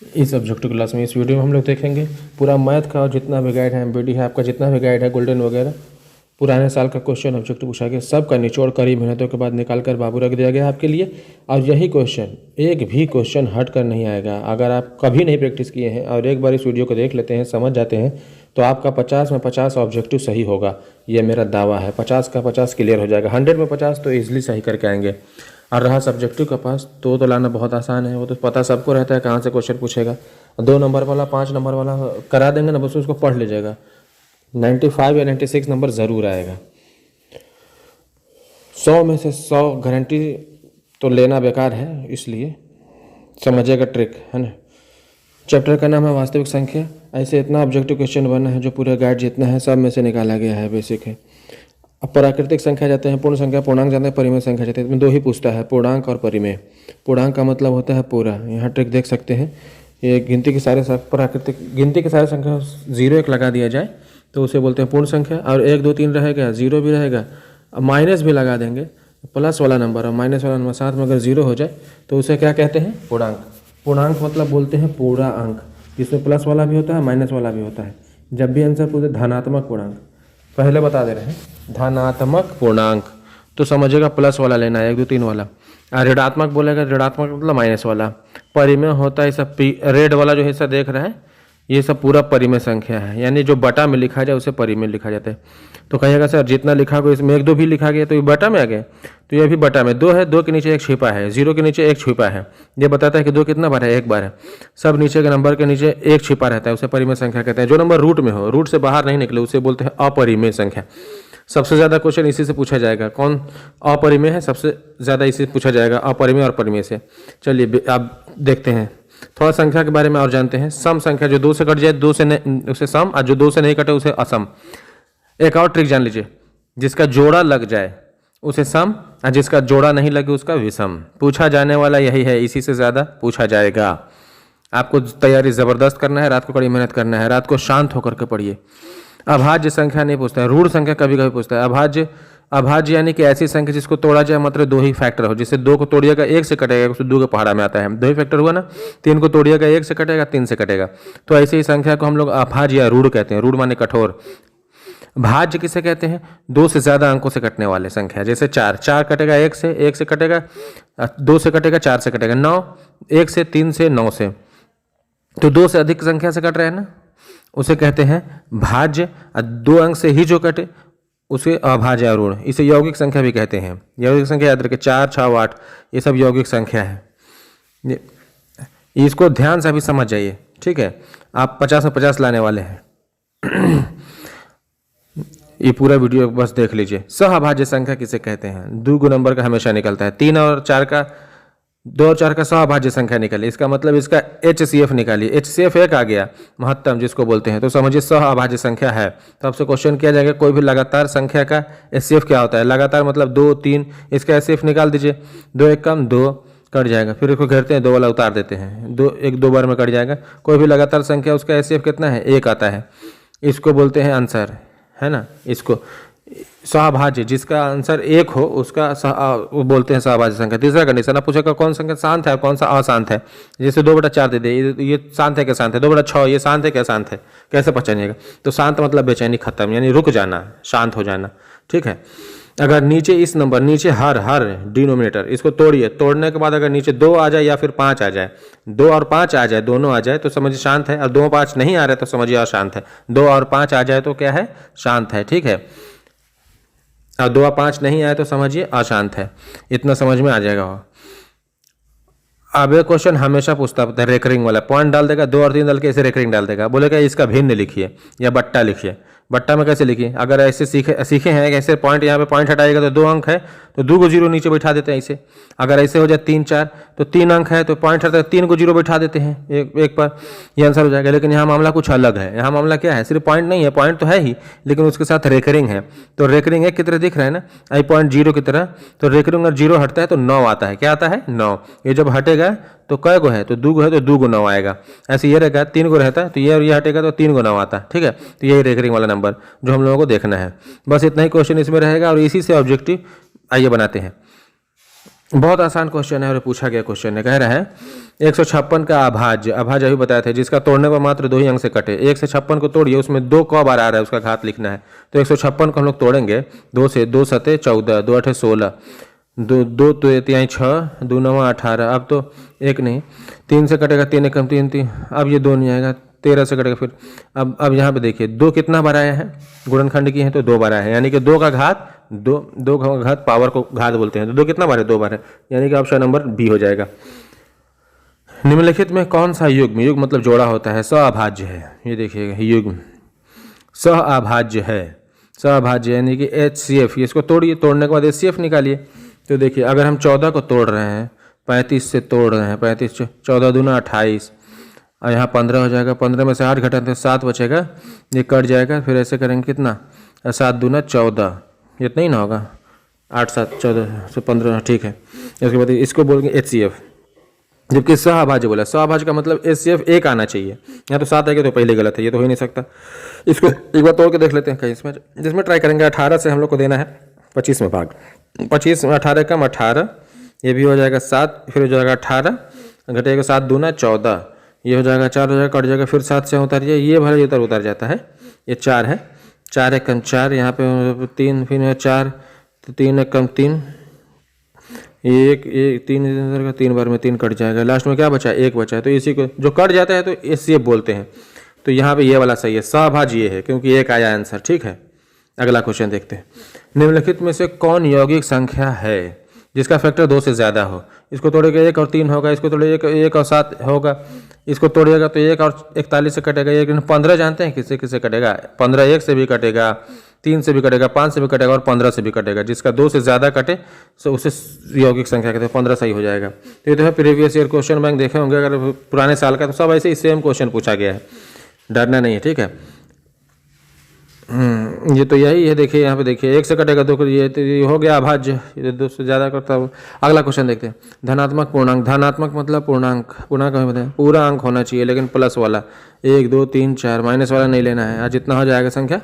इस objective class में इस वीडियो में हम लोग देखेंगे पूरा मैथ का और जितना भी गाइड है, एमपीटी है, आपका जितना भी गाइड है, गोल्डन वगैरह पुराने साल का क्वेश्चन ऑब्जेक्टिव पूछा गया, सब का निचोड़ कड़ी मेहनतों के बाद निकाल कर बाबू रख दिया गया आपके लिए। और यही क्वेश्चन, एक भी क्वेश्चन हट कर नहीं आएगा। अगर आप कभी नहीं प्रैक्टिस किए हैं और एक बार इस वीडियो को देख लेते हैं, समझ जाते हैं, तो आपका 50 में 50 ऑब्जेक्टिव सही होगा। ये मेरा दावा है, 50 का 50 क्लियर हो जाएगा। 100 में 50 तो ईजिली सही करके आएंगे। और रहा सब्जेक्टिव का पास, तो लाना बहुत आसान है, वो तो पता सबको रहता है कहाँ से क्वेश्चन पूछेगा। 2 नंबर वाला 5 नंबर वाला करा देंगे ना, बस उसको पढ़ लीजिएगा, 95 या 96 नंबर ज़रूर आएगा। 100 में से 100 गारंटी तो लेना बेकार है, इसलिए समझिएगा ट्रिक, है ना। चैप्टर का नाम है वास्तविक संख्या। ऐसे इतना ऑब्जेक्टिव क्वेश्चन बना है जो पूरे गाइड जितना है सब में से निकाला गया है, बेसिक है। अब प्राकृतिक संख्या जाते हैं, पूर्ण संख्या, पूर्णांक जाते हैं, परिमेय संख्या जाते हैं। इसमें 2 ही पूछता है, पूर्णांक और परिमेय। पूर्णांक का मतलब होता है पूरा। यहाँ ट्रिक देख सकते हैं, ये गिनती के सारे प्राकृतिक गिनती के सारे संख्या 0 1 लगा दिया जाए तो उसे बोलते हैं पूर्ण संख्या। और 1 2 3 रहेगा, 0 भी रहेगा, माइनस भी लगा देंगे, प्लस वाला नंबर और माइनस वाला नंबर साथ में अगर 0 हो जाए तो उसे क्या कहते हैं? पूर्णांक। पूर्णांक मतलब बोलते हैं पूरा अंक, जिसमें प्लस वाला भी होता है, माइनस वाला भी होता है। जब भी आंसर पूछे धनात्मक पूर्णांक, पहले बता दे रहे हैं, धनात्मक पूर्णांक तो समझिएगा प्लस वाला लेना है, 1 2 3 वाला। और ऋणात्मक बोलेगा, ऋणात्मक मतलब माइनस वाला। परिमेय होता है सब, रेड वाला जो हिस्सा देख रहे हैं ये सब पूरा परिमेय संख्या है, यानी जो बटा में लिखा जाए उसे परिमेय लिखा जाता है। तो कहिएगा सर जितना लिखा गया इसमें 1 2 भी लिखा गया तो ये बटा में आ गया, तो ये भी बटा में 2 है, 2 के नीचे 1 छिपा है, 0 के नीचे 1 छिपा है। ये बताता है कि 2 कितना बार है? 1 बार है। सब नीचे के नंबर के नीचे 1 छिपा रहता है, उसे परिमेय संख्या कहते हैं। जो नंबर रूट में हो, रूट से बाहर नहीं निकले, उसे बोलते हैं अपरिमेय संख्या। सबसे ज़्यादा क्वेश्चन इसी से पूछा जाएगा। कौन अपरिमेय है? सबसे ज़्यादा इसी से पूछा जाएगा, अपरिमेय और परिमेय से। चलिए आप देखते हैं, थोड़ा संख्या के बारे में और जानते हैं। सम संख्या, जो 2 से कट जाए 2 से नहीं उसे सम, और जो 2 से नहीं कटे उसे असम। एक और ट्रिक जान लीजिए, जिसका जोड़ा लग जाए उसे सम, और जिसका जोड़ा नहीं लगे उसका विषम। पूछा जाने वाला यही है, इसी से ज़्यादा पूछा जाएगा। आपको तैयारी ज़बरदस्त करना है, रात को कड़ी मेहनत करना है, रात को शांत होकर के पढ़िए। अभाज्य संख्या नहीं पूछता है, रूढ़ संख्या कभी कभी पूछता है। अभाज्य यानी कि ऐसी संख्या जिसको तोड़ा जाए मात्र 2 ही फैक्टर हो। जिससे 2 को तोड़िएगा 1 से कटेगा, उसको 2 के पहाड़ा में आता है, 2 ही फैक्टर हुआ ना। 3 को तोड़िएगा 1 से कटेगा, 3 से कटेगा। तो ऐसे ही संख्या को हम लोग अभाज्य या रूढ़ कहते हैं। रूढ़ माने कठोर। भाज्य किसे कहते हैं? 2 से ज़्यादा अंकों से कटने वाले संख्या। जैसे 4 कटेगा 1 से, 1 से कटेगा, 2 से कटेगा, 4 से कटेगा, 9 1 से, 3 से, 9 से, तो 2 से अधिक संख्या से कट रहे हैं ना, उसे कहते हैं भाज्य। 2 अंक से ही जो कटे उसे अभाज्य रूढ़। इसे यौगिक संख्या भी कहते हैं। यौगिक संख्या याद रखें, 4 6 8 ये सब यौगिक संख्या है। इसको ध्यान से अभी समझ जाइए, ठीक है। आप 50 में 50 लाने वाले हैं। ये पूरा वीडियो बस देख लीजिए। सहअभाज्य संख्या किसे कहते हैं? 2 नंबर का हमेशा निकलता है। 3 और 4 का, 2 और 4 का सहअभाज्य संख्या निकालिए। इसका मतलब इसका HCF निकालिए। HCF 1 आ गया, महत्तम जिसको बोलते हैं, तो समझिए सहअभाज्य संख्या है। तो आपसे क्वेश्चन किया जाएगा कोई भी लगातार संख्या का HCF क्या होता है? लगातार मतलब 2 3, इसका HCF निकाल दीजिए। 2 1 कम 2 कट जाएगा, फिर इसको घेरते हैं, 2 वाला उतार देते हैं, 2 बार में कट जाएगा। कोई भी लगातार संख्या उसका HCF कितना है? 1 आता है। इसको बोलते हैं आंसर, है ना। इसको सहअभाज्य, जिसका आंसर 1 हो उसका वो बोलते हैं सहअभाज्य संख्या। तीसरा कंडीशन, आप पूछेगा कौन संख्या शांत है और कौन सा अशांत है। जैसे 2/4 दे दे, ये शांत है क्या शांत है? 2/6 ये शांत है क्या शांत है? कैसे पहचानिएगा? तो शांत मतलब बेचैनी खत्म, यानी रुक जाना, शांत हो जाना, ठीक है। अगर नीचे इस नंबर, नीचे हर डिनोमिनेटर, इसको तोड़िए। तोड़ने के बाद अगर नीचे 2 आ जाए या फिर 5 आ जाए, 2 और 5 आ जाए, दोनों आ जाए तो समझिए शांत है। और 2 5 नहीं आ रहे तो समझिए अशांत है। 2 और 5 आ जाए तो क्या है? शांत है, ठीक है। और 2 और 5 नहीं आए तो समझिए अशांत है। इतना समझ में आ जाएगा। अब ये क्वेश्चन हमेशा पूछता है, रेकरिंग वाला। पॉइंट डाल देगा, 2 और 3 डाल के ऐसे रेकरिंग डाल देगा, बोलेगा इसका भिन्न लिखिए या बट्टा लिखिए। बट्टा में कैसे लिखिए? अगर ऐसे सीखे हैं ऐसे पॉइंट, यहाँ पे पॉइंट हटाएगा तो 2 अंक है तो 2 को 0 नीचे बैठा देते हैं ऐसे। अगर ऐसे हो जाए 3 4 तो 3 अंक है तो पॉइंट हटाते 3 को 0 बैठा देते हैं एक पर, ये आंसर हो जाएगा। लेकिन यहाँ मामला कुछ अलग है। यहाँ मामला क्या है? सिर्फ पॉइंट नहीं है, पॉइंट तो है ही, लेकिन उसके साथ रेकरिंग है। तो रेकरिंग 1 की तरह दिख रहा है ना, आई पॉइंट 0 की तरह। तो रेकरिंग अगर 0 हटता है तो 9 आता है। क्या आता है? 9। ये जब हटेगा तो कै गो है? तो 2 गो है तो 2 को 9 आएगा। ऐसे ये रहेगा, 3 को रहता है तो ये और ये हटेगा तो 3 को 9 आता है, ठीक है। तो यही रेकरिंग वाला नंबर जो हम लोगों को देखना है। बस इतना ही क्वेश्चन इसमें रहेगा और इसी से ऑब्जेक्टिव आइए बनाते हैं। बहुत आसान क्वेश्चन है और पूछा गया क्वेश्चन है। कह रहा है 156 का अभाज्य, अभाज्य अभी बताए थे, जिसका तोड़ने पर मात्र 2 ही अंक से कटे। 156 को तोड़िए, उसमें 2 क बार आ रहा है, उसका घात लिखना है। तो 156 को हम लोग तोड़ेंगे 2 से, 2 सते 14, 2 अठे 16, 2 तो 3 6, 2 9 18। अब तो एक नहीं, 3 से कटेगा, 3 एकम 3 3, अब ये 2 नहीं आएगा, 13 से कटेगा। फिर अब यहाँ पे देखिए 2 कितना बार आया है, गुणनखंड की है तो 2 बार आया है, यानी कि 2 का घात, 2 का घात, पावर को घात बोलते हैं, तो 2 कितना बार है, 2 बार है, यानी कि ऑप्शन नंबर बी हो जाएगा। निम्नलिखित में कौन सा युग्म, युग्म मतलब जोड़ा होता है, सअभाज्य है। ये देखिएगा युग्म सअभाज्य है, सअभाज्य यानी कि HCF। इसको तोड़िए, तोड़ने के बाद HCF निकालिए। तो देखिए अगर हम 14 को तोड़ रहे हैं, 35 से तोड़ रहे हैं, 35 14 दूना 28, और यहाँ 15 हो जाएगा, 15 में से 8 घटाते तो 7 बचेगा, ये कट जाएगा। फिर ऐसे करेंगे कितना, 7 दूना 14, इतना ही ना होगा, 8 7 14 से 15, ठीक है। इसके बाद इसको बोलेंगे HCF, जबकि सहअभाज्य बोला, सहअभाज्य का मतलब HCF एक आना चाहिए, यहाँ तो 7 आएगा तो पहले गलत है, ये तो हो ही नहीं सकता। इसको एक बार तोड़ के देख लेते हैं कहीं इसमें, जिसमें ट्राई करेंगे। 18 से हम लोग को देना है 25 में भाग, 25 में 18 कम 18, ये भी हो जाएगा 7, फिर हो जाएगा 18, घटेगा 7 दूना 14, ये हो जाएगा 4 हो जाएगा, कट जाएगा, फिर 7 से उतारिए, ये भले इधर उतर जाता है, ये 4 है, 4 एक कम 4, यहाँ पे 3, फिर 4, तो 3 एक कम 3, एक 3 इधर का, 3 बार में 3 कट जाएगा, लास्ट में क्या बचा, 1 बचा है। तो इसी को जो कट जाता है तो HCF बोलते हैं। तो यहाँ पे ये वाला सही है, सहअभाज्य ये है, क्योंकि एक आया आंसर, ठीक है। अगला क्वेश्चन देखते हैं। निम्नलिखित में से कौन यौगिक संख्या है जिसका फैक्टर 2 से ज़्यादा हो? इसको तोड़ेगा 1 और 3 होगा, इसको तोड़ेगा 1 और 7 होगा, इसको तोड़िएगा तो 1 और 41 से कटेगा, 1 15 जानते हैं किससे किससे कटेगा, 15 1 से भी कटेगा, 3 से भी कटेगा, 5 से भी कटेगा और 15 से भी कटेगा। जिसका 2 से ज़्यादा कटे तो उसे यौगिक संख्या कहते हैं, 15 सही हो जाएगा। तो ये तो है प्रीवियस ईयर क्वेश्चन बैंक देखे होंगे, अगर पुराने साल का, तो सब ऐसे ही सेम क्वेश्चन पूछा गया है, डरना नहीं है, ठीक है। ये तो यही है, देखिए यहाँ पे देखिए 1 से कटेगा 2, ये तो ये हो गया अभाज्य, ये 2 से ज़्यादा करता हूँ। अगला क्वेश्चन देखते हैं। धनात्मक पूर्णांक, धनात्मक मतलब पूर्णांक, पूर्णांक हमें बताएं, पूरा अंक होना चाहिए लेकिन प्लस वाला, 1 2 3 4, माइनस वाला नहीं लेना है। आज जितना हो जाएगा संख्या।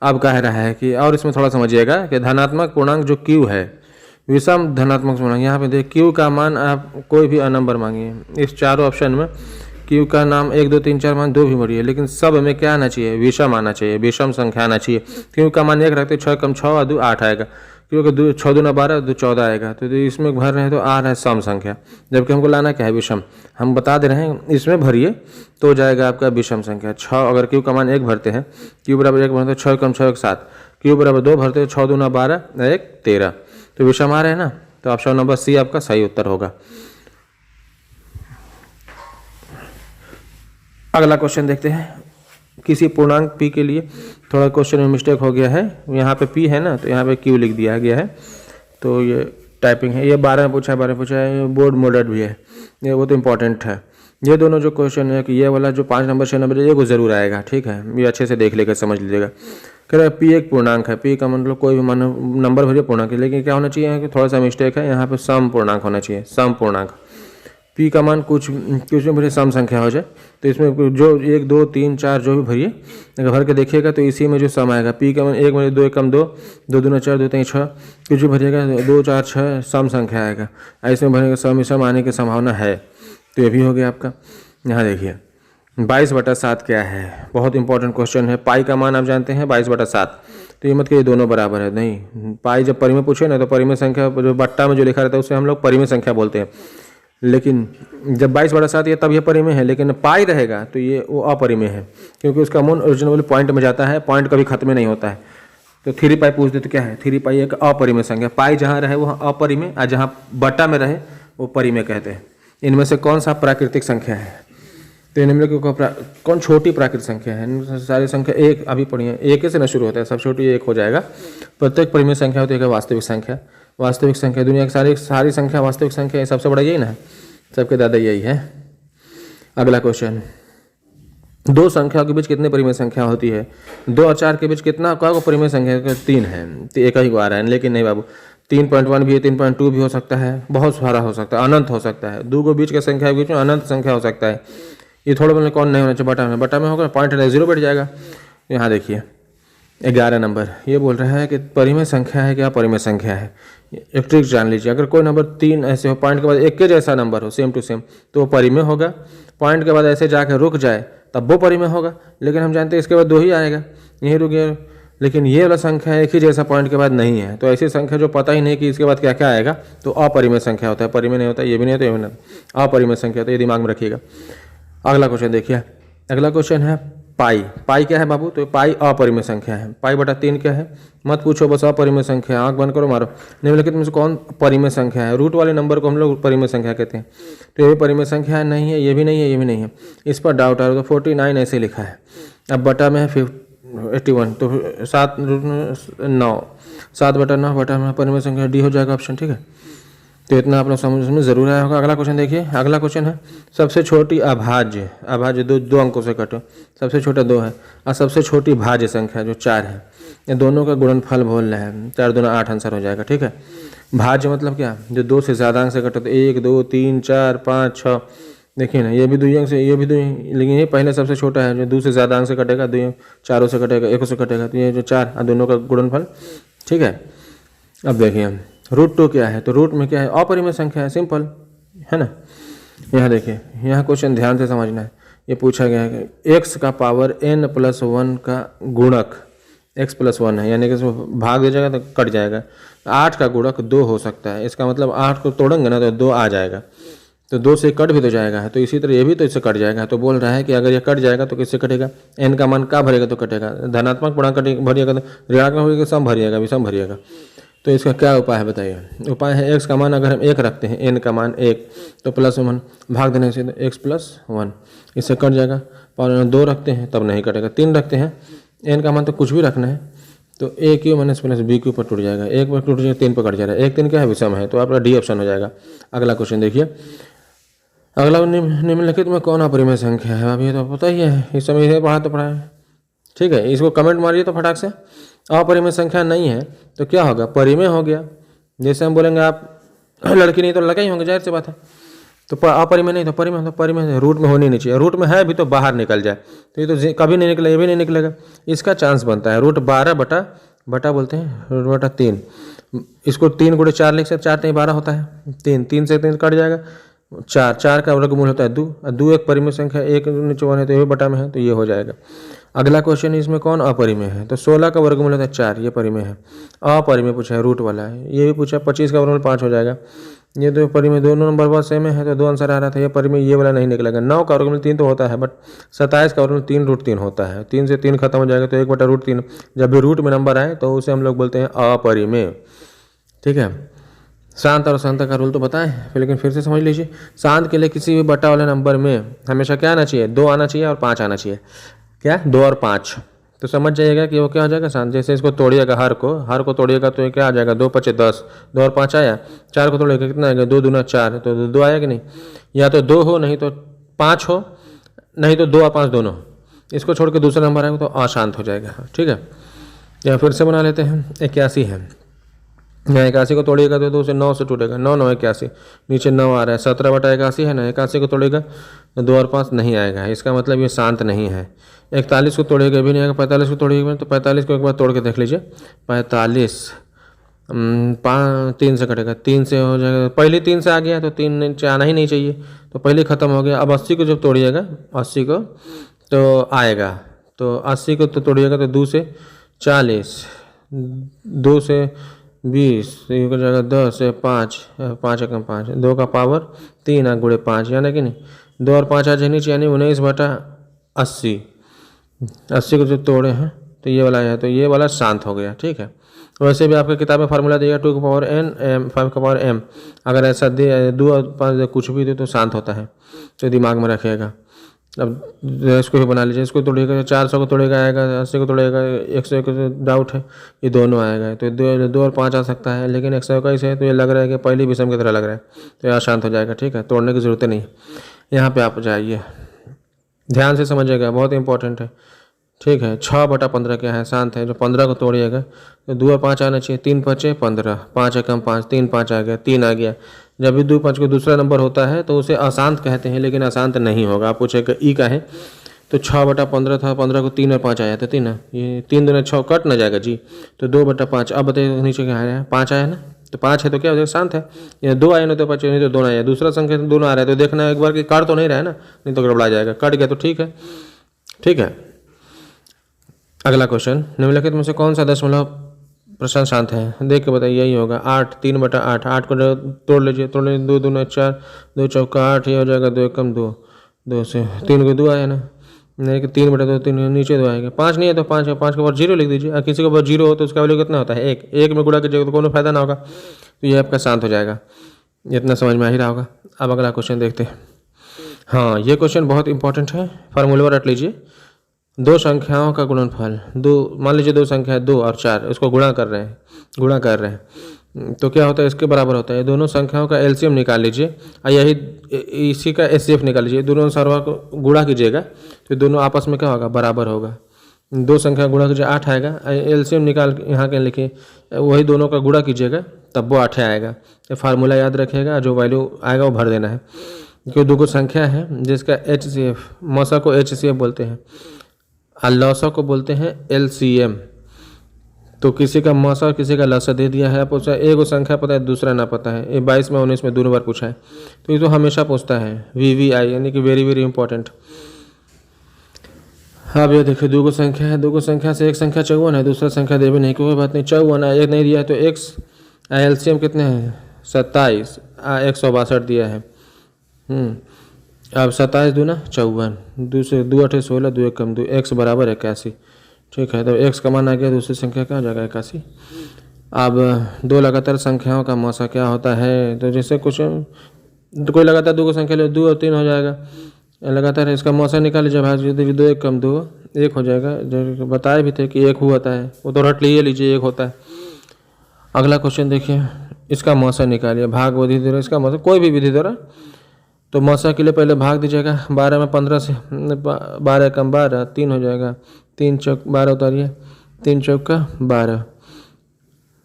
अब कह रहा है कि, और इसमें थोड़ा समझिएगा कि धनात्मक पूर्णांक जो Q है, विषम धनात्मक पूर्णांक, यहाँ पे देखिए Q का मान आप कोई भी नंबर मांगिए, इस चारों ऑप्शन में Q का नाम 1 2 3 4 मान 2 भी मरिए, लेकिन सब में क्या आना चाहिए, विषम आना चाहिए, विषम संख्या आना चाहिए। Q का मान 1 रखते 6 कम 6 और 2 8 आएगा, क्योंकि 6 दूना 12, 2 14 आएगा, तो इसमें भर रहे हैं तो आ रहा है सम संख्या, जबकि हमको लाना क्या है, विषम। हम बता दे रहे हैं इसमें भरिए तो जाएगा आपका विषम संख्या 6। अगर Q का मान 1 भरते हैं, Q बराबर 1 भरते 6 कम 6 1 7, Q बराबर 2 भरते 6 दूना 12 1 13, तो विषम आ रहे हैं ना। तो ऑप्शन नंबर सी आपका सही उत्तर होगा। अगला क्वेश्चन देखते हैं। किसी पूर्णांक p के लिए थोड़ा क्वेश्चन में मिस्टेक हो गया है, यहाँ पे p है ना, तो यहाँ पे q लिख दिया गया है, तो ये टाइपिंग है। ये 12 में पूछा है, 12 में पूछा है, ये बोर्ड मोडेड भी है, ये बहुत इंपॉर्टेंट है। ये दोनों जो क्वेश्चन है कि ये वाला जो 5 नंबर 6 नंबर ये को जरूर आएगा, ठीक है, ये अच्छे से देख लेकर समझ लीजिएगा। कह रहा है p एक पूर्णांक है, p का मतलब कोई भी नंबर भरिए पूर्णांक है, लेकिन क्या होना चाहिए कि थोड़ा सा मिस्टेक है, यहाँ पे सम पूर्णांक होना चाहिए, सम पूर्णांक। p का मान कुछ में भरिए सम संख्या हो जाए, तो इसमें जो 1 2 3 4 जो भी भरिए, अगर भर के देखिएगा तो इसी में जो सम आएगा, p का मान 1 में 2 कम 2, 2 दूना 4, 2 3 6, कुछ भी भरिएगा 2 4 6 सम संख्या आएगा, इसमें भरेगा सम आने की संभावना है। तो ये भी हो गया आपका। यहाँ देखिए 22/7 क्या है, बहुत इंपॉर्टेंट क्वेश्चन है। पाई का मान आप जानते हैं 22/7, तो ये मत कि ये दोनों बराबर है, नहीं। पाई जब परिमेय पूछे ना, तो परिमेय संख्या जो बट्टा में जो लिखा रहता है उसे हम लोग परिमेय संख्या बोलते हैं, लेकिन जब 22/7 ये तब ये परिमेय है, लेकिन पाई रहेगा तो ये वो अपरिमेय है, क्योंकि उसका मूल ओरिजिनल पॉइंट में जाता है, पॉइंट कभी खत्म नहीं होता है। तो 3 पाई पूछ दे तो क्या है, 3 पाई एक अपरिमेय संख्या, पाई जहाँ रहे वो अपरिमेय, और जहाँ बट्टा में रहे वो परिमेय कहते हैं। इनमें से कौन सा प्राकृतिक संख्या है? तो इनमें कौन छोटी प्राकृतिक संख्या है? सारी संख्या एक, अभी पढ़िए, एक से न शुरू होता है, सब छोटी एक हो जाएगा। प्रत्येक परिमेय संख्या होती है वास्तविक संख्या, वास्तविक संख्या दुनिया की सारी संख्या वास्तविक संख्या है, सबसे बड़ा यही ना है, सबके दादा यही है। अगला क्वेश्चन, 2 संख्याओं के बीच कितने परिमेय संख्या होती है? 2 और 4 के बीच कितना को परिमेय संख्या? 3 है, तो एक ही को आ रहा है, लेकिन नहीं बाबू, 3.1 भी है, 3.2 भी हो सकता है, बहुत सारा हो सकता है, अनंत हो सकता है। 2 को बीच के संख्या के बीच में अनंत संख्या हो सकता है। ये थोड़ा मतलब कौन नहीं होना चाहिए, बटा में होगा, पॉइंट 0 बैठ जाएगा। यहाँ देखिए 11 नंबर, ये बोल रहा है कि परिमेय संख्या है क्या अपरिमेय संख्या है? एक ट्रिक जान लीजिए, अगर कोई नंबर 3 ऐसे हो पॉइंट के बाद एक के जैसा नंबर हो सेम टू सेम तो वो परिमेय होगा। पॉइंट के बाद ऐसे जाकर रुक जाए तब वो परिमेय होगा। लेकिन हम जानते हैं इसके बाद 2 ही आएगा, यहीं रुक गया। लेकिन ये वाला संख्या एक ही जैसा पॉइंट के बाद नहीं है, तो ऐसी संख्या जो पता ही नहीं कि इसके बाद क्या क्या आएगा तो अपरिमेय संख्या होता है। परिमेय नहीं होता, ये भी नहीं होता, ये भी नहीं होता, अपरिमेय संख्या। तो ये दिमाग में रखिएगा। अगला क्वेश्चन देखिए, अगला क्वेश्चन है पाई। पाई क्या है बाबू? तो पाई अपरिमेय संख्या है। पाई बटा 3 क्या है? मत पूछो, बस अपरिमेय संख्या। आंख बंद करो, मारो। निम्नलिखित में से कौन परिमेय संख्या है? रूट वाले नंबर को हम लोग परिमेय संख्या कहते हैं। तो ये परिमेय संख्या नहीं है, ये भी नहीं है, ये भी नहीं है। इस पर डाउट आ रहा है तो 49 ऐसे लिखा है। अब बटा में है 81, तो 7/9, 7/9 बटा में परिमेय संख्या डी हो जाएगा ऑप्शन। ठीक है, तो इतना आप लोग समझ में जरूर आया होगा। अगला क्वेश्चन देखिए, अगला क्वेश्चन है सबसे छोटी अभाज्य। अभाज्य दो अंकों से कटे, सबसे छोटा 2 है और सबसे छोटी भाज्य संख्या जो 4 है, ये दोनों का गुणनफल बोल रहे हैं। 4 दूना 8 आंसर हो जाएगा। ठीक है, भाज्य मतलब क्या? जो 2 से ज़्यादा अंक से कटे, तो 1 2 3 4 5 6। देखिए ना, ये भी 2 अंक से, ये भी 2, लेकिन ये पहले सबसे छोटा है जो 2 से ज़्यादा अंक से कटेगा, 2 4 से कटेगा, 1 से कटेगा, तो ये जो 4 और दोनों का गुणनफल। ठीक है, अब देखिए √2 क्या है? तो रूट में क्या है? अपरिमेय संख्या है, सिंपल है ना। यहाँ देखिए, यहाँ क्वेश्चन ध्यान से समझना है। ये पूछा गया है कि x का पावर n+1 का गुणक x+1 है, यानी कि इसको भाग दे जाएगा तो कट जाएगा। 8 का गुणक 2 हो सकता है, इसका मतलब 8 को तोड़ेंगे ना तो 2 आ जाएगा, तो 2 से कट भी तो जाएगा। तो इसी तरह ये भी तो इससे कट जाएगा। तो बोल रहा है कि अगर ये कट जाएगा तो किससे कटेगा? n का मान का भरेगा तो कटेगा, धनात्मक पूर्णांक भरिएगा तो ऋणात्मक भरिएगा, सम भरिएगा, विषम भरिएगा। तो इसका क्या उपाय है बताइए? उपाय है x का मान अगर हम 1 रखते हैं, n का मान 1, तो +1 भाग देने से x+1, इससे कट जाएगा। और 2 रखते हैं तब नहीं कटेगा। 3 रखते हैं, n का मान तो कुछ भी रखना है, तो a³ - b³ पर टूट जाएगा। 1 पर टूट जाएगा, 3 पर कट जाएगा। 1 3 क्या है? विषम है, तो आपका डी ऑप्शन हो जाएगा। अगला क्वेश्चन देखिए, अगला निम्नलिखित में कौन अपरिमेय संख्या है? अभी तो पता ही है, इस समय इसे पढ़ा तो पढ़ा है। ठीक है, इसको कमेंट मारिए तो फटाक से। अपरिमेय संख्या नहीं है तो क्या होगा? परिमेय हो गया। जैसे हम बोलेंगे आप लड़की नहीं तो लड़का ही होंगे, जाहिर सी बात है। तो अपरिमेय नहीं तो परिमेय, तो परिमेय रूट में होनी नहीं चाहिए। रूट में है भी तो बाहर निकल जाए, तो ये तो कभी नहीं निकलेगा, ये भी नहीं निकलेगा। इसका चांस बनता है √12 बटा बोलते हैं √3। इसको 3 × 4 लिख सकते, 4 नहीं 12 होता है। 3 से 3 कट जाएगा, 4 का वर्गमूल होता है 2 एक परिमेय संख्या, 1 नीचे 1 है तो ये बटा में है, तो ये हो जाएगा। अगला क्वेश्चन इसमें कौन अपरिमेय है? तो 16 का वर्गमूल होता है 4, ये परिमेय है। अपरिमेय पूछा है, रूट वाला है। ये भी पूछा 25 का वर्गमूल 5 हो जाएगा। ये तो परिमेय, दोनों नंबर बहुत सेम है, तो 2 आंसर आ रहा था। ये परिमेय, ये वाला नहीं निकलेगा। 9 का वर्गमूल 3 तो होता है, बट 27 का वर्गमूल 3 √3 होता है। 3 से 3 खत्म हो जाएगा, तो 1/√3। जब भी रूट में नंबर आए तो उसे हम लोग बोलते हैं अपरिमेय। ठीक है, शांत और शांत का रूल तो बताएं, लेकिन फिर से समझ लीजिए। शांत के लिए किसी भी बटा वाले नंबर में हमेशा क्या आना चाहिए? 2 आना चाहिए और 5 आना चाहिए। क्या? 2 और 5। तो समझ जाइएगा कि वो क्या हो जाएगा? शांत। जैसे इसको तोड़िएगा, हर को तोड़िएगा तो ये क्या आ जाएगा? 2 × 5 = 10, 2 और 5 आया। 4 को तोड़िएगा कितना आएगा? 2 दूना 4, तो 2 आया कि नहीं? या तो 2 हो, नहीं तो 5 हो, नहीं तो 2 और 5 दोनों। इसको छोड़ के दूसरा नंबर आएगा तो अशांत हो जाएगा। ठीक है, या फिर से बना लेते हैं। 81 है, यहाँ 81 को तोड़िएगा तो 2 से 9 से टूटेगा, 9 9 81, नीचे 9 आ रहा है। 17/81 है ना, 81 को तोड़ेगा तो 2 और 5 नहीं आएगा, इसका मतलब ये शांत नहीं है। 41 को तोड़ेगा भी नहीं आएगा, 45 को तोड़ेगा तो 45 को एक बार तोड़ के देख लीजिए। 45 3 से कटेगा, 3 से हो जाएगा। पहले 3 से आ गया तो 3 नीचे आना ही नहीं चाहिए, तो पहले ख़त्म हो गया। अब 80 को जब तोड़िएगा, 80 को तो आएगा, तो 80 को तो तोड़िएगा तो 2 से 40, 2 से 20, ये हो जाएगा 10 से 5, 5 एकम 5, 2 का पावर 3 × 5, यानी कि नहीं 2 और 5 आ जाए नीचे, यानी 19/80। 80 को जो तोड़े हैं तो ये वाला है, तो ये वाला शांत हो गया। ठीक है, वैसे भी आपके किताब में फार्मूला दिया 2 की पावर n m 5 का पावर m, अगर ऐसा दे 2 और 5 कुछ भी दे तो शांत होता है, तो दिमाग में रखिएगा। अब इसको भी बना लीजिए। इसको तोड़िएगा 400 को तोड़ेगा आएगा, 80 को तोड़ेगा 101 डाउट है, ये दोनों आएगा, तो 2 और 5 आ सकता है। लेकिन 121 है तो ये लग रहा है कि पहली विषम की तरह लग रहा है, तो यहाँ शांत हो जाएगा। ठीक है, तोड़ने की ज़रूरत नहीं है। यहाँ पे आप जाइए, ध्यान से समझिएगा, बहुत इंपॉर्टेंट है। ठीक है, 6/15 क्या है? शांत है। जो 15 को तोड़िएगा तो 2 और 5 आना चाहिए, 3 × 5 = 15, 5 एकम 5, 3 5 आ गया, 3 आ गया। जब भी 2 5 को दूसरा नंबर होता है तो उसे अशांत कहते हैं, लेकिन अशांत नहीं होगा। आप पूछेगा ई का है, तो 6/15 था, 15 को 3 और 5 आया था 3, ये 3 दूना 6 कट ना जाएगा जी, तो 2/5। अब बताइए नीचे क्या आया है? 5 आया ना, तो 5 है तो क्या हो जाएगा, शांत है। या 2 आए ना तो 5, नहीं तो 2 आया, दूसरा संख्या दोनों आ रहा है तो देखना है एक बार कि काट तो नहीं रहा है ना, नहीं तो गड़बड़ा जाएगा। कट गया तो ठीक है, ठीक है। अगला क्वेश्चन, निम्नलिखित में से कौन सा दशमलव प्रश्न शांत है, देख के बताइए। यही होगा 8, 3/8। 8 को तोड़ लीजिए, 2 दूना 4, 2 चौका 8, ये हो जाएगा 2 एकम 2, 2 से 3 को 2 आया ना, नहीं कि 3/2, 3 नीचे 2 आएगा। 5 नहीं है तो 5 है, 5 के बाद 0 लिख दीजिए। और किसी के बाद 0 हो तो उसका वैल्यू कितना होता है, 1। 1 में गुणा कीजिएगा तो कोनो फायदा ना होगा, तो ये आपका शांत हो जाएगा। इतना समझ में आ ही रहा होगा। अब अगला क्वेश्चन देखते हैं। हाँ, ये क्वेश्चन बहुत इंपॉर्टेंट है, फार्मूला रट लीजिए। 2 संख्याओं का गुणनफल, 2 मान लीजिए 2 संख्या है 2 और 4, उसको गुणा कर रहे हैं, तो क्या होता है, इसके बराबर होता है। दोनों संख्याओं का एलसीएम निकाल लीजिए और यही इसी का एचसीएफ निकाल लीजिए। दोनों सर्वा को गुणा कीजिएगा तो दोनों आपस में क्या होगा, बराबर होगा। 2 संख्या गुणा कीजिए 8 आएगा, एलसीएम निकाल यहाँ के लिखिए, वही दोनों का गुणा कीजिएगा तब वो 8 आएगा। तो फार्मूला याद रखिएगा, जो वैल्यू आएगा वो भर देना है। क्योंकि 2 संख्या है जिसका एचसीएफ, मौसा को एचसीएफ बोलते हैं और लौसा को बोलते हैं एलसीएम। तो किसी का मौसा और किसी का लौसा दे दिया है, आप पूछा एक संख्या पता है दूसरा ना पता है, ये 22 में 19 में दोनों बार पूछा है, तो ये तो हमेशा पूछता है VVI, यानी कि वेरी वेरी इंपॉर्टेंट। अब ये देखिए 2 संख्या है, 2 संख्या से एक संख्या 54 है, दूसरा संख्या दे भी नहीं, कोई बात नहीं, 54 है, एक नहीं दिया है तो एक्स एलसीएम कितने हैं 27, 162 दिया है। अब 27 दूना 54, 2 से 2 8 16, 2 1 2, एक्स बराबर 81। ठीक है, तो एक्स का मान आ गया, दूसरी संख्या क्या हो जाएगा 81। अब 2 लगातार संख्याओं का मौसा क्या होता है, तो जैसे कुछ तो कोई लगातार 2 को संख्या ले, 2 और 3 हो जाएगा, लगातार इसका मौसा निकाल लीजिए, भाग दीजिए, 2 1 2, 1 हो जाएगा। जो बताए भी थे कि 1 होता है, वो तो रट लीजिए 1 होता है। अगला क्वेश्चन देखिए, इसका मौसा निकालिए, भाग विधि द्वारा इसका मौसा, कोई भी विधि द्वारा। तो मौसा के लिए पहले भाग दीजिएगा, 12 में 15 से 12 कम 12, 3 हो जाएगा, 3 चौक 12 उतारिए, 3 चौका 12।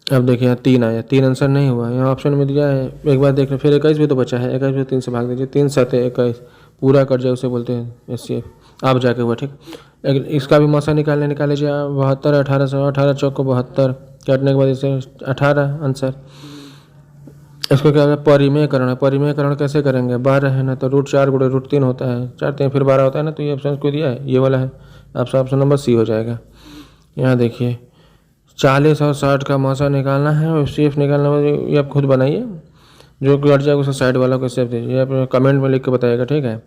अब देखिए यहाँ 3 आया, 3 आंसर नहीं हुआ, यहाँ ऑप्शन में दिया है, एक बार देख लें। फिर 21 भी तो बचा है, 21 भी 3 से भाग दीजिए, 3 7 21, पूरा कट जाए उसे बोलते हैं एचसीएफ। आप जाके हुआ, ठीक। इसका भी मौसा निकाल लीजिए, 72 18 से 18 चौक को 72, काटने के बाद इसे 18 आंसर। इसको क्या है, परिमेयकरण है। परिमेयकरण कैसे करेंगे, 12 है ना, तो √4 गुणे √3 होता है, 4 3 फिर 12 होता है ना, तो ये ऑप्शन को दिया है, ये वाला है, आपका ऑप्शन नंबर सी हो जाएगा। यहाँ देखिए 40 और 60 का मौसा निकालना है और एचसीएफ निकालना है, ये आप खुद बनाइए, जो कट जाएगा उसका साइड वाला को सेफ दीजिए, आप कमेंट में लिख के बताइएगा, ठीक है।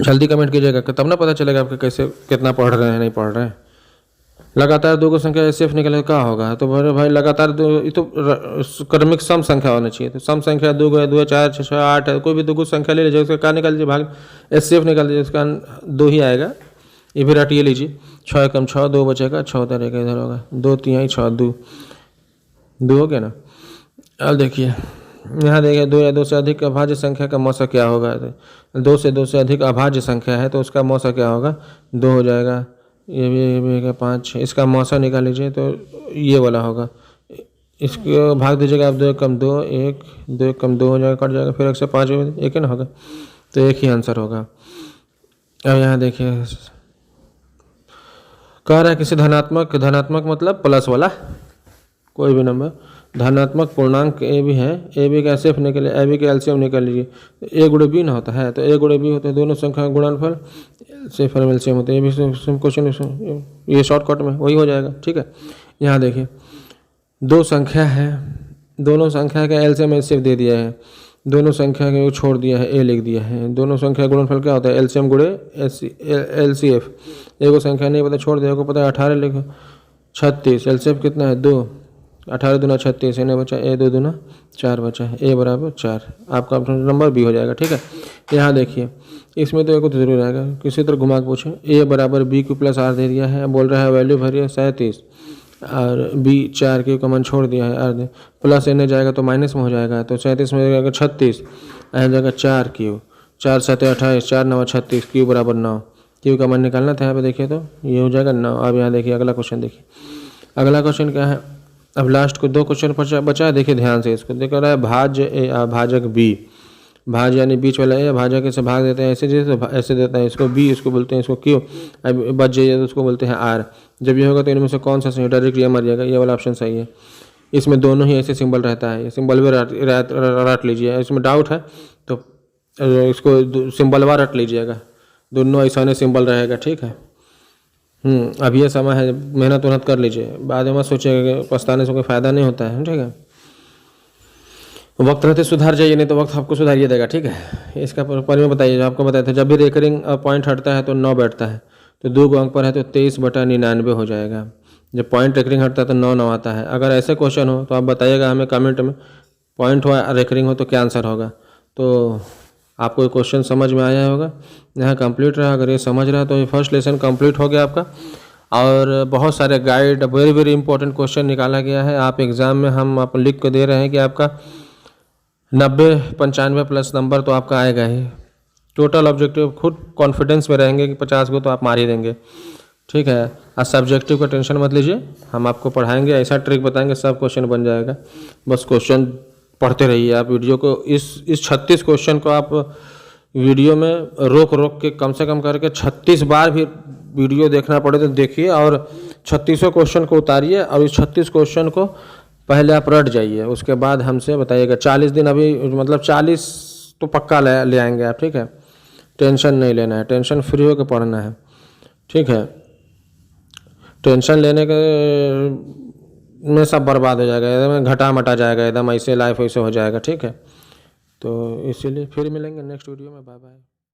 जल्दी कमेंट कीजिएगा तब ना पता चलेगा आपके कैसे कितना पढ़ रहे हैं नहीं पढ़ रहे हैं। लगातार 2 को संख्या एचसीएफ निकले क्या होगा, तो भाई लगातार 2, ये तो क्रमिक सम संख्या होना चाहिए, तो सम संख्या 2 है, 2 4 6 6 8 है, कोई भी 2 संख्या ले लीजिए, उसका क्या निकाल लीजिए, भाग एचसीएफ निकाल दीजिए, उसका 2 ही आएगा। ये भी रटिए लीजिए, 6 कम 6, 2 बचेगा, 6 उधर इधर होगा, 2 3 6 2 हो गया ना। अब देखिए यहाँ देखिए 2 या 2 से अधिक अभाज्य संख्या का मौसा क्या होगा, 2 से अधिक अभाज्य संख्या है तो उसका मौसा क्या होगा, 2 हो जाएगा। ये भी 5, इसका मौसा निकाल लीजिए तो ये वाला होगा, इसको भाग दीजिएगा आप, 2 कम 2 1, 2 कम 2 हो जाएगा, कट जाएगा, फिर 105 एक ही ना होगा, तो एक ही आंसर होगा। अब यहाँ देखिए कह रहा है किसी धनात्मक मतलब प्लस वाला कोई भी नंबर, धनात्मक पूर्णांक ए भी है, ए बी का एचसीएफ निकले, ए बी का एलसीएम निकाल लीजिए, ए गुणे बी ना होता है, तो ए गुणे बी होता है, दोनों संख्या गुणनफल सिर्फ एलसीएम होते हैं, ये भी क्वेश्चन, ये शॉर्टकट में वही हो जाएगा, ठीक है। यहाँ देखिए 2 संख्या है, दोनों संख्या का एलसीएम एचसीएफ दे दिया है, दोनों संख्या को छोड़ दिया है, ए लिख दिया है, दोनों संख्या गुणनफल क्या होता है, एलसीएम गुणे एलसीएफ। एक संख्या नहीं पता छोड़ दिया, को पता है 18 लिखो, 36 एलसीएफ कितना है 2, 18 दूना 36, इन्हें बचा ए 2 दूना 4 बचा है, ए बराबर 4, आपका ऑप्शन नंबर बी हो जाएगा, ठीक है। यहाँ देखिए इसमें तो एक तो जरूर आएगा, किसी तरह घुमा के पूछे, ए बराबर बी क्यू प्लस आर दे दिया है, बोल रहा है वैल्यू भरिए 37 और बी 4 क्यू का मान छोड़ दिया है, आर प्लस एने जाएगा तो माइनस में हो जाएगा, तो 37 में जाएगा 36, आ जाएगा 4 क्यू, 4 7 28, 4 9 36, क्यू बराबर 9, क्यू का मान निकालना था यहाँ पे देखिए, तो ये हो जाएगा 9। अब यहाँ देखिए अगला क्वेश्चन देखिए, अगला क्वेश्चन क्या है, अब लास्ट को 2 क्वेश्चन बचा है, देखिए ध्यान से, इसको देख रहा है भाज्य ए भाजक बी, भाज्य यानी बीच वाला ए, भाजक से भाग देते हैं ऐसे, जैसे ऐसे देता है, इसको बी इसको बोलते हैं, इसको क्यू, अब बच जाइए तो उसको बोलते हैं आर। जब ये होगा तो इनमें से कौन सा सही, डायरेक्ट ये मर जाएगा, ये वाला ऑप्शन सही है। इसमें दोनों ही ऐसे सिंबल रहता है, ये सिंबल भी रट लीजिए। इसमें डाउट है तो इसको सिंबलवा रट लीजिएगा, दोनों ऐसा नहीं सिंबल रहेगा, ठीक है। अब ये समय है, मेहनत उन्नत कर लीजिए, बाद में मत सोचिएगा कि पछताने से कोई फ़ायदा नहीं होता है, ठीक है। वक्त रहते सुधार जाइए, नहीं तो वक्त आपको सुधारिए देगा, ठीक है। इसका पर में बताइए, जो आपको बताया था, जब भी रेकरिंग पॉइंट हटता है तो 9 बैठता है, तो 2 अंक पर है तो 23/99 हो जाएगा। जब पॉइंट रेकरिंग हटता है तो 9 आता है। अगर ऐसे क्वेश्चन हो तो आप बताइएगा हमें कमेंट में, पॉइंट हो रेकरिंग हो तो क्या आंसर होगा। तो आपको ये क्वेश्चन समझ में आया होगा, यहाँ कंप्लीट रहा। अगर ये समझ रहा है तो ये फर्स्ट लेसन कंप्लीट हो गया आपका। और बहुत सारे guide, very very important question निकाला गया है। आप एग्ज़ाम में हम आप लिख के दे रहे हैं कि आपका 90-95 प्लस नंबर तो आपका आएगा ही। टोटल ऑब्जेक्टिव खुद कॉन्फिडेंस में रहेंगे कि 50 को तो आप मार ही देंगे, ठीक है। आज सब्जेक्टिव का टेंशन मत लीजिए, हम आपको पढ़ाएंगे, ऐसा ट्रिक बताएंगे, सब क्वेश्चन बन जाएगा। बस क्वेश्चन पढ़ते रहिए आप। वीडियो को इस 36 क्वेश्चन को आप वीडियो में रोक रोक के कम से कम करके 36 बार भी वीडियो देखना पड़े तो देखिए, और 36 क्वेश्चन को उतारिए, और इस 36 क्वेश्चन को पहले आप रट जाइए, उसके बाद हमसे बताइएगा। 40 दिन अभी मतलब 40 तो पक्का ले आएंगे आप, ठीक है। टेंशन नहीं लेना है, टेंशन फ्री होकर पढ़ना है, ठीक है। टेंशन लेने के में सब बर्बाद हो जाएगा, एकदम घटा मटा जाएगा, एकदम ऐसे लाइफ ऐसे हो जाएगा, ठीक है। तो इसीलिए फिर मिलेंगे नेक्स्ट वीडियो में, बाय बाय।